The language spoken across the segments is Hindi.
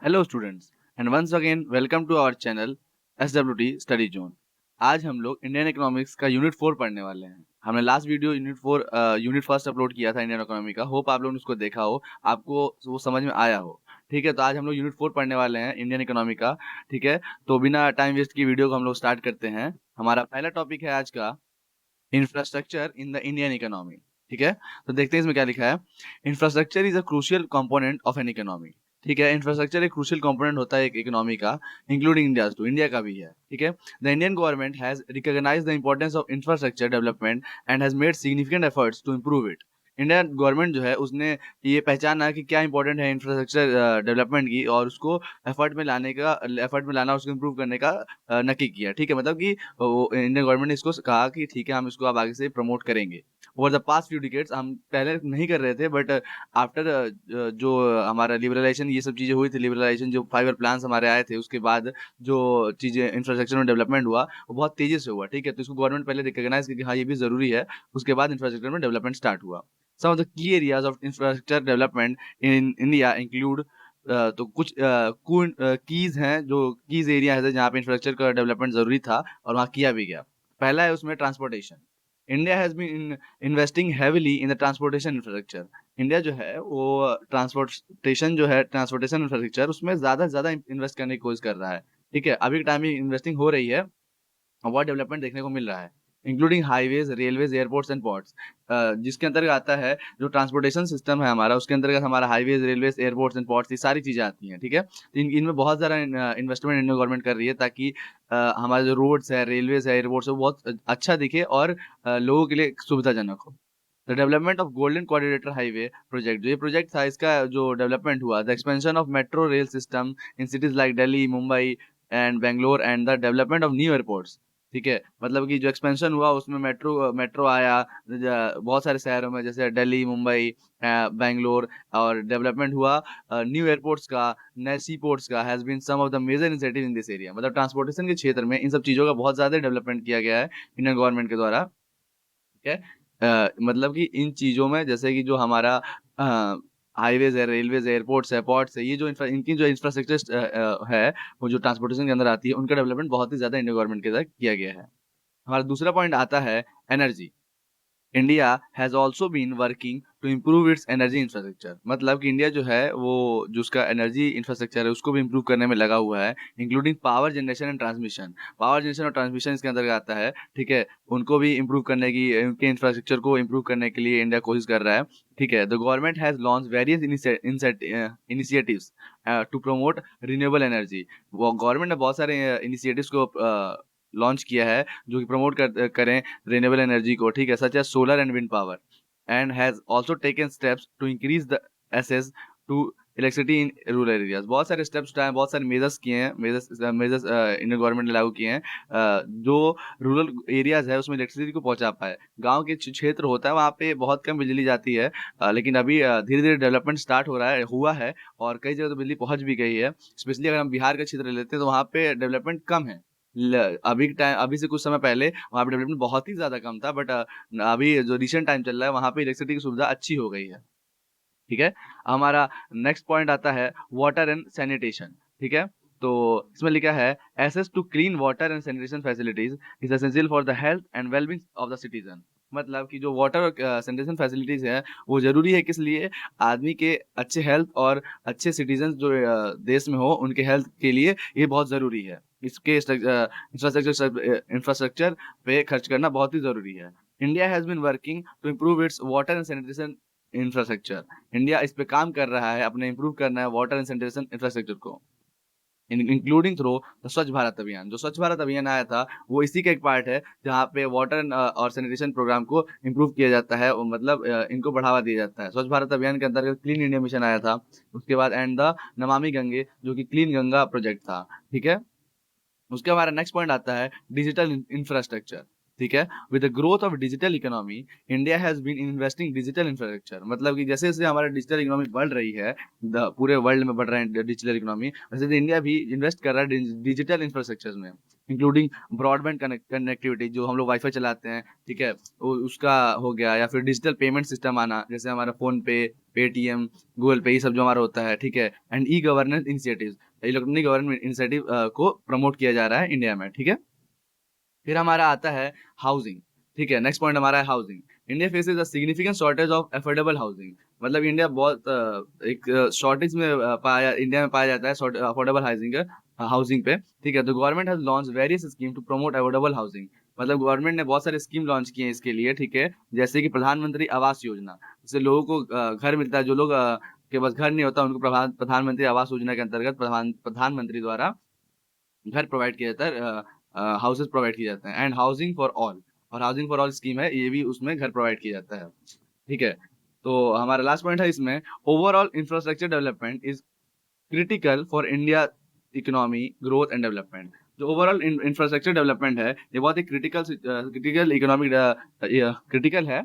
Hello students and once again welcome to our channel SWT study zone. आज हम लोग इंडियन इकोनॉमिक्स का यूनिट 4 पढ़ने वाले हैं। हमने last video unit first upload किया था इंडियन इकोनॉमी का। होप आप लोगों ने उसको देखा हो, आपको वो समझ में आया हो। ठीक है, तो आज हम लोग यूनिट 4 पढ़ने वाले हैं इंडियन इकोनॉमी का। ठीक है, तो बिना टाइम वेस्ट की वीडियो को हम लोग स्टार्ट करते हैं। हमारा पहला टॉपिक है आज का infrastructure in the Indian economy. ठीक है, तो देखते हैं इसमें क्या लिखा है। Infrastructure is a crucial component of an economy. ठीक है, इंफ्रास्ट्रक्चर एक क्रूशियल कंपोनेंट होता है एक इकोनॉमी का, इंक्लूडिंग इंडिया, तो इंडिया का भी है। ठीक है, the Indian government has recognise the importance of infrastructure development and has made significant efforts to improve it. Indian government जो है उसने ये पहचाना कि क्या इंपॉर्टेंट है इंफ्रास्ट्रक्चर डेवलपमेंट की, और उसको एफर्ट में लाना, उसको इम्प्रूव करने का नक्की किया। ठीक है, मतलब कि वो इंडियन गवर्नमेंट ने इसको कहा कि ठीक है, हम इसको अब आगे से प्रमोट करेंगे। Over the past few decades, हम पहले नहीं कर रहे थे, बट आफ्टर जो हमारा लिबरलाइजेशन, ये सब चीज़ें हुई थी, लिबरलाइजेशन जो 5 ईयर प्लान्स हमारे आए थे, उसके बाद जो चीज़ें इंफ्रास्ट्रक्चर में डेवलपमेंट हुआ वो बहुत तेज़ी से हुआ। ठीक है, तो इसको गवर्नमेंट पहले रिकॉग्नाइज की कि हाँ, ये भी ज़रूरी है। उसके बाद इंफ्रास्ट्रक्चर में डेवलपमेंट स्टार्ट हुआ। Some of the key areas of infrastructure development in India include, तो कुछ कीज़ हैं, जो कीज़ एरियाज़ है जहाँ पे इंफ्रास्ट्रक्चर का डेवलपमेंट ज़रूरी था और वहाँ किया भी गया। पहला है उसमें transportation. India has been investing heavily in the transportation infrastructure. India जो है वो ट्रांसपोर्टेशन इंफ्रास्ट्रक्चर, उसमें ज़्यादा से ज़्यादा इन्वेस्ट करने की कोशिश कर रहा है। ठीक है, अभी के टाइम में इन्वेस्टिंग हो रही है और बहुत डेवलपमेंट देखने को मिल रहा है, including highways, railways, airports and ports. जिसके अंतर्गत आता है जो ट्रांसपोर्टेशन सिस्टम है हमारा, उसके अंतर्गत हमारा highways, railways, airports and ports, ये सारी चीज़ें आती हैं। ठीक है, तो इनमें बहुत ज़्यादा इन्वेस्टमेंट इंडियन गवर्नमेंट कर रही है, ताकि हमारे जो रोड्स है, रेलवेज है, एयरपोर्ट्स है, वो बहुत अच्छा दिखे और लोगों के लिए सुविधाजनक हो। The development of golden coordinator highway project, जो ये प्रोजेक्ट था, इसका जो डेवलपमेंट हुआ, the expansion of metro rail system in cities like Delhi, Mumbai and Bangalore, and the development of new airports. ठीक है, मतलब कि जो एक्सपेंशन हुआ उसमें मेट्रो आया बहुत सारे शहरों में, जैसे दिल्ली, मुंबई, बैंगलोर, और डेवलपमेंट हुआ न्यू एयरपोर्ट्स का, नए सी पोर्ट्स का, has been some of the major initiative in this area. मतलब ट्रांसपोर्टेशन के क्षेत्र में इन सब चीज़ों का बहुत ज़्यादा डेवलपमेंट किया गया है इंडियन गवर्नमेंट के द्वारा। ठीक है, मतलब कि इन चीज़ों में जैसे कि जो हमारा हाईवेज है, रेलवेज है, एयरपोर्ट्स है, पोर्ट्स है, ये जो इनकी जो इंफ्रास्ट्रक्चर है, वो जो ट्रांसपोर्टेशन के अंदर आती है, उनका डेवलपमेंट बहुत ही ज़्यादा इंडियन गवर्नमेंट के द्वारा किया गया है। हमारा दूसरा पॉइंट आता है energy. India has also been working to improve its energy infrastructure. मतलब कि इंडिया जो है वो जो उसका एनर्जी इंफ्रास्ट्रक्चर है उसको भी इम्प्रूव करने में लगा हुआ है, including power generation and transmission. Power generation और ट्रांसमिशन इसके अंतर्गत आता है। ठीक है, उनको भी इम्प्रूव करने की, उनके इंफ्रास्ट्रक्चर को इम्प्रूव करने के लिए इंडिया कोशिश कर रहा है। ठीक है, the government has launch various initiatives to promote renewable energy. वो गवर्नमेंट ने बहुत सारे इनिशिएटिव्स को लॉन्च किया है जो कि प्रमोट करें रिन्यूएबल एनर्जी को। ठीक है, such as solar and wind power, and has also taken steps to increase the access to electricity in rural areas. बहुत सारे स्टेप्स उठाए हैं, बहुत सारे मेजर्स किए हैं, मेजर्स इंडियन गवर्नमेंट ने लागू किए हैं, जो रूरल एरियाज है उसमें इलेक्ट्रिसिटी को पहुंचा पाए। गांव के क्षेत्र होता है वहाँ पे बहुत कम बिजली जाती है, लेकिन अभी धीरे धीरे डेवलपमेंट स्टार्ट हुआ है, और कई जगह तो बिजली पहुंच भी गई है। स्पेशली अगर हम बिहार का क्षेत्र लेते हैं तो वहाँ पे डेवलपमेंट कम है। अभी से कुछ समय पहले वहाँ पे डेवलपमेंट बहुत ही ज़्यादा कम था, बट अभी जो रिसेंट टाइम चल रहा है वहाँ पे इलेक्ट्रिसिटी की सुविधा अच्छी हो गई है। ठीक है, हमारा नेक्स्ट पॉइंट आता है वाटर एंड सैनिटेशन। ठीक है, तो इसमें लिखा है access to clean water and sanitation facilities is essential for the health and wellbeing of the citizen. मतलब कि जो वाटर और सैनिटेशन फैसिलिटीज है वो जरूरी है, किस लिए? आदमी के अच्छे हेल्थ और अच्छे सिटीजन जो देश में हो उनके हेल्थ के लिए ये बहुत जरूरी है। इसके इंफ्रास्ट्रक्चर पे खर्च करना बहुत ही जरूरी है। India has been working to improve its water and sanitation infrastructure. India इस पे काम कर रहा है, अपने इम्प्रूव करना है वाटर एंड सैनिटेशन इंफ्रास्ट्रक्चर को, इंक्लूडिंग थ्रू द स्वच्छ भारत अभियान। जो स्वच्छ भारत अभियान आया था वो इसी का एक पार्ट है, जहाँ पे वाटर और सैनिटेशन प्रोग्राम को इम्प्रूव किया जाता है, और मतलब इनको बढ़ावा दिया जाता है। स्वच्छ भारत अभियान के अंतर्गत क्लीन इंडिया मिशन आया था, उसके बाद एंड द नमामि गंगे जो कि क्लीन गंगा प्रोजेक्ट था। ठीक है, उसके हमारा नेक्स्ट पॉइंट आता है डिजिटल इंफ्रास्ट्रक्चर। ठीक है। With the growth of digital economy India has been investing digital infrastructure, मतलब कि जैसे जैसे हमारा डिजिटल इकोनॉमी बढ़ रही है, पूरे वर्ल्ड में बढ़ रहे हैं डिजिटल इकोनॉमी, वैसे इंडिया भी इन्वेस्ट कर रहा है डिजिटल इंफ्रास्ट्रक्चर में, इंक्लूडिंग ब्रॉडबैंड कनेक्टिविटी, जो हम लोग वाईफाई चलाते हैं, ठीक है, उसका हो गया, या फिर डिजिटल पेमेंट सिस्टम आना, जैसे हमारा फोन पे, पेटीएम, गूगल पे, ये सब जो हमारा होता है, ठीक है, and e governance initiative, electronic government initiative को प्रमोट किया जा रहा है इंडिया में, ठीक है। फिर हमारा आता है हाउसिंग, ठीक है। नेक्स्ट पॉइंट हमारा है housing. India faces a significant shortage of affordable housing, मतलब इंडिया बहुत एक शॉर्टेज में इंडिया में पाया जाता है अफोर्डेबल हाउसिंग पे, ठीक है। तो government has launch various scheme to promote affordable housing, मतलब गवर्नमेंट ने बहुत सारे स्कीम लॉन्च किए हैं इसके लिए, ठीक है, जैसे कि प्रधानमंत्री आवास योजना, जिससे लोगों को घर मिलता है, जो लोग के पास घर नहीं होता उनको प्रधानमंत्री आवास योजना के अंतर्गत प्रधानमंत्री द्वारा घर प्रोवाइड किया जाता है, हाउसेस प्रोवाइड किए जाते हैं, एंड हाउसिंग फॉर ऑल, और हाउसिंग फॉर ऑल स्कीम है, ये भी उसमें घर प्रोवाइड किया जाता है, ठीक है। तो हमारा लास्ट पॉइंट है इसमें, overall infrastructure development is critical for India economy growth and development. जो ओवरऑल इंफ्रास्ट्रक्चर डेवलपमेंट है, ये बहुत ही क्रिटिकल इकोनॉमिक क्रिटिकल है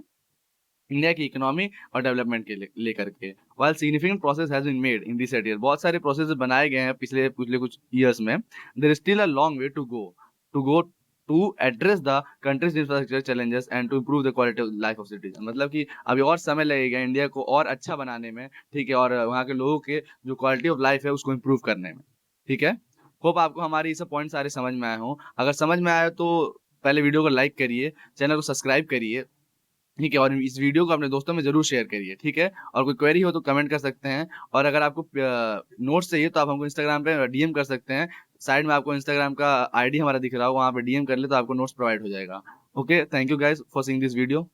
इंडिया की इकोनॉमी और डेवलपमेंट के लेकर के। While significant process has been made in this year, बहुत सारे प्रोसेस बनाए गए हैं पिछले पिछले कुछ ईयर्स में, there is still a long way to go to address the country's infrastructure challenges and to improve the quality of life of citizen, मतलब कि अभी और समय लगेगा इंडिया को और अच्छा बनाने में, ठीक है, और वहाँ के लोगों के जो क्वालिटी ऑफ लाइफ है उसको इम्प्रूव करने में, ठीक है। होप आपको हमारे ये सब पॉइंट सारे समझ में आए हों। अगर समझ में आया तो पहले वीडियो को लाइक करिए, चैनल को सब्सक्राइब करिए, ठीक है, और इस वीडियो को अपने दोस्तों में ज़रूर शेयर करिए, ठीक है। और कोई क्वेरी हो तो कमेंट कर सकते हैं, और अगर आपको नोट्स चाहिए तो आप हमको इंस्टाग्राम पे डीएम कर सकते हैं, साइड में आपको इंस्टाग्राम का आईडी हमारा दिख रहा हो, वहाँ पे डीएम कर ले तो आपको नोट्स प्रोवाइड हो जाएगा। Okay, thank you guys for seeing this video.